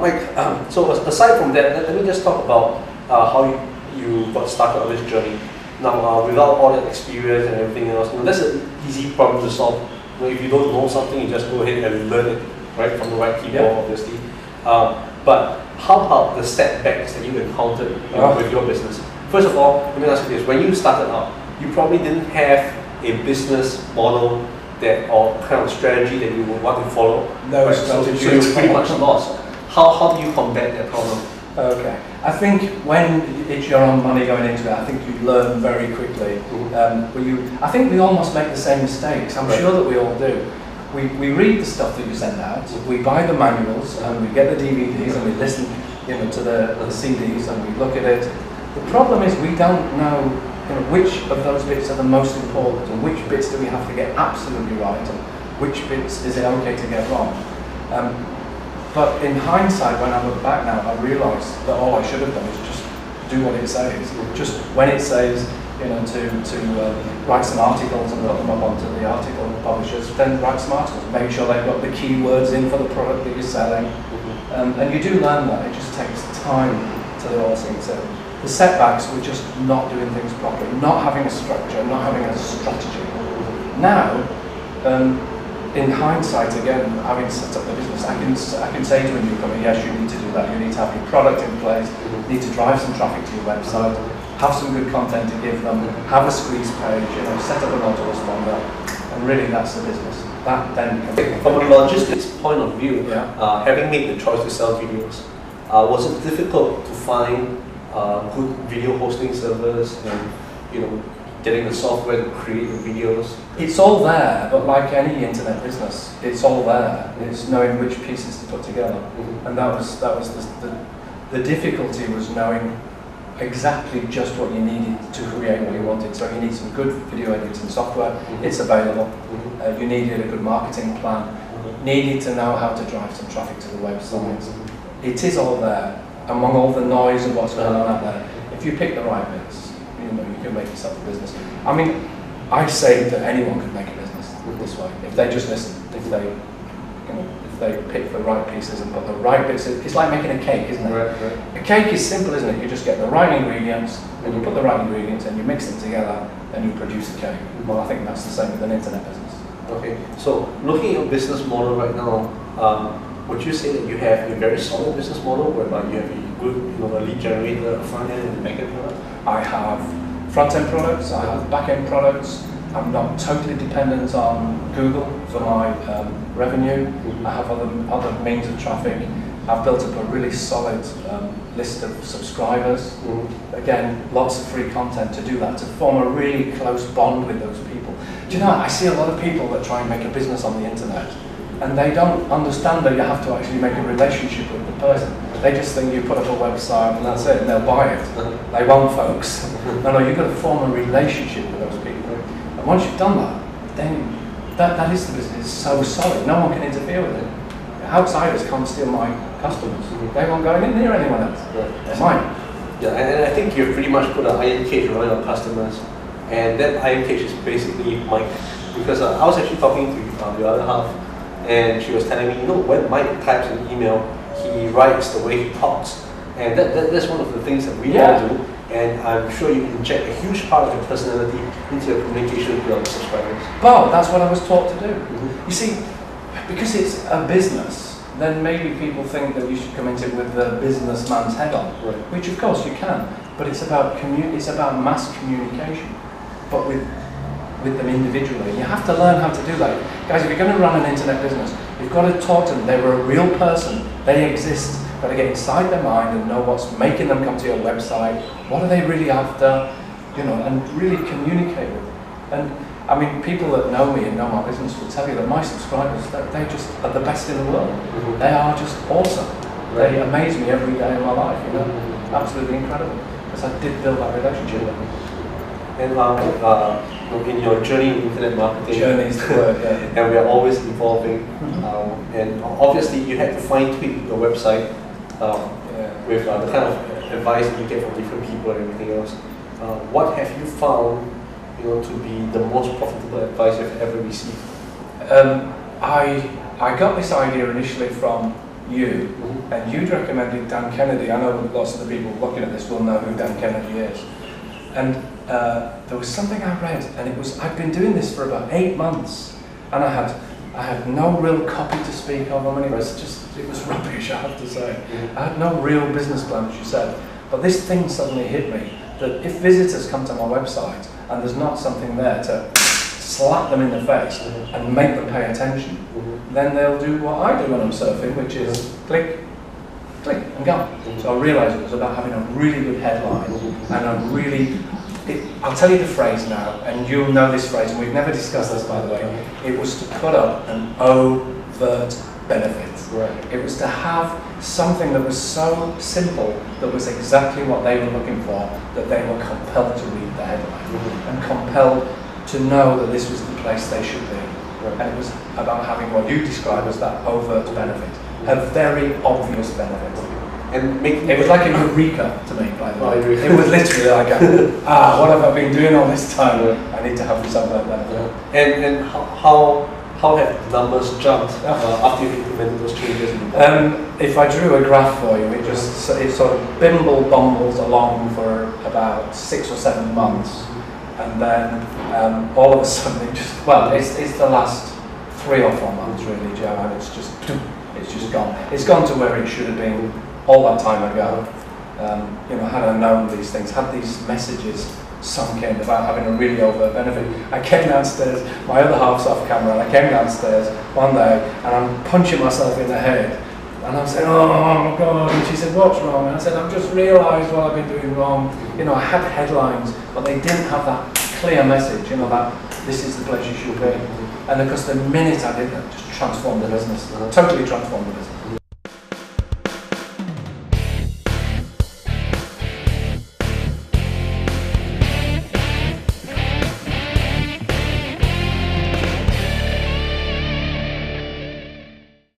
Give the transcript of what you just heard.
Mike, so aside from that, let me just talk about how you got started on this journey. Now, without all that experience and everything else, that's an easy problem to solve. If you don't know something, you just go ahead and learn it, right, from the right people, obviously. But how about the setbacks that you encountered with your business? First of all, let me ask you this: when you started out, you probably didn't have a business model or kind of strategy that you would want to follow. No, right? So you're pretty much lost. How do you combat that problem? Okay, I think when it's your own money going into it, I think you learn very quickly. I think we all must make the same mistakes. I'm sure that we all do. We read the stuff that you send out, we buy the manuals, and we get the DVDs, and we listen, to the CDs, and we look at it. The problem is we don't know, which of those bits are the most important, and which bits do we have to get absolutely right, and which bits is it okay to get wrong. But in hindsight, when I look back now, I realise that all I should have done is just do what it says. Just when it says, to write some articles and put them up onto the article publishers, then write some articles. Make sure they've got the keywords in for the product that you're selling. And you do learn that. It just takes time to do all things. So the setbacks were just not doing things properly, not having a structure, not having a strategy. Now, in hindsight, again, having set up the business, I can say to a newcomer, yes, you need to do that. You need to have your product in place. You need to drive some traffic to your website. Have some good content to give them. Have a squeeze page. Set up an autoresponder, and really, that's the business. That then from a logistics point of view, having made the choice to sell videos, was it difficult to find good video hosting servers and getting the software to create the videos? It's all there, but like any internet business, it's all there. It's knowing which pieces to put together, and that was the difficulty was knowing exactly just what you needed to create what you wanted. So you need some good video editing software. It's available. You needed a good marketing plan. Needed to know how to drive some traffic to the website. It is all there among all the noise of what's going on out there. If you pick the right bits, you can make yourself a business. I mean, I say that anyone could make a business this way if they just listen. If they pick the right pieces and put the right bits. It's like making a cake, isn't it? Right. A cake is simple, isn't it? You just get the right ingredients, and you put the right ingredients, and you mix them together, and you produce a cake. Well, I think that's the same with an internet business. Okay, so looking at your business model right now, would you say that you have a very solid business model whereby you have a good a lead generator, a front end and a back end product? I have front end products, I have back end products. I'm not totally dependent on Google for my revenue. I have other means of traffic. I've built up a really solid list of subscribers. Again, lots of free content to do that, to form a really close bond with those people. Do you know, I see a lot of people that try and make a business on the internet, and they don't understand that you have to actually make a relationship with the person. They just think you put up a website and that's it, and they'll buy it. They won't, folks. No, you've got to form a relationship with those people. And once you've done that, then that is the business. It's so solid. No one can interfere with it. Outsiders can't steal my customers. They won't go in near anyone else. They might. Yeah, and I think you've pretty much put an iron cage around your customers, and that iron cage is basically Mike. Because I was actually talking to the other half, and she was telling me, when Mike types an email, he writes the way he talks, and that's one of the things that we all do. And I'm sure you inject a huge part of your personality into your communication with your subscribers. Well, that's what I was taught to do. You see, because it's a business, then maybe people think that you should come into it with the businessman's head on, which of course you can. But it's about mass communication, but with them individually. You have to learn how to do that, guys. If you're going to run an internet business, you've got to talk to them. They're a real person. They exist. Got to get inside their mind and know what's making them come to your website. What are they really after? And really communicate with them. And I mean, people that know me and know my business will tell you that my subscribers, they just are the best in the world. They are just awesome. They amaze me every day of my life. Absolutely incredible. Because I did build that relationship with them. And in your journey in internet marketing, journey is the word, and we are always evolving. And obviously, you had to fine tweak your website with the kind of advice that you get from different people and everything else. What have you found, to be the most profitable advice you've ever received? I got this idea initially from you, and you'd recommended Dan Kennedy. I know lots of the people looking at this will know who Dan Kennedy is. And there was something I read, and it was, I'd been doing this for about 8 months, and I had no real copy to speak of. I mean, it was rubbish, I have to say. I had no real business plan, as you said. But this thing suddenly hit me, that if visitors come to my website and there's not something there to slap them in the face and make them pay attention, then they'll do what I do when I'm surfing, which is click, click, and go. So I realised it was about having a really good headline and a really, I'll tell you the phrase now, and you'll know this phrase, and we've never discussed this, by the way. It was to put up an overt benefit. Right. It was to have something that was so simple, that was exactly what they were looking for, that they were compelled to read the headline and compelled to know that this was the place they should be. Right. And it was about having what you describe as that overt benefit, a very obvious benefit. And it was like a eureka to me, by the way. It was literally like, what have I been doing all this time? I need to have this overt benefit. And how have numbers jumped after you've implemented those changes? If I drew a graph for you, it sort of bumbles along for about 6 or 7 months, and then all of a sudden it's the last 3 or 4 months really, Joe, and it's just gone. It's gone to where it should have been all that time ago. Had I known these things, had these messages sunk in about having a really overt benefit. I came downstairs, my other half's off camera, and I came downstairs one day and I'm punching myself in the head and I'm saying, oh God, and she said, what's wrong? And I said, I've just realised what I've been doing wrong. I had headlines, but they didn't have that clear message, that this is the place you should be. And of course the minute I did that, just transformed the business, totally transformed the business.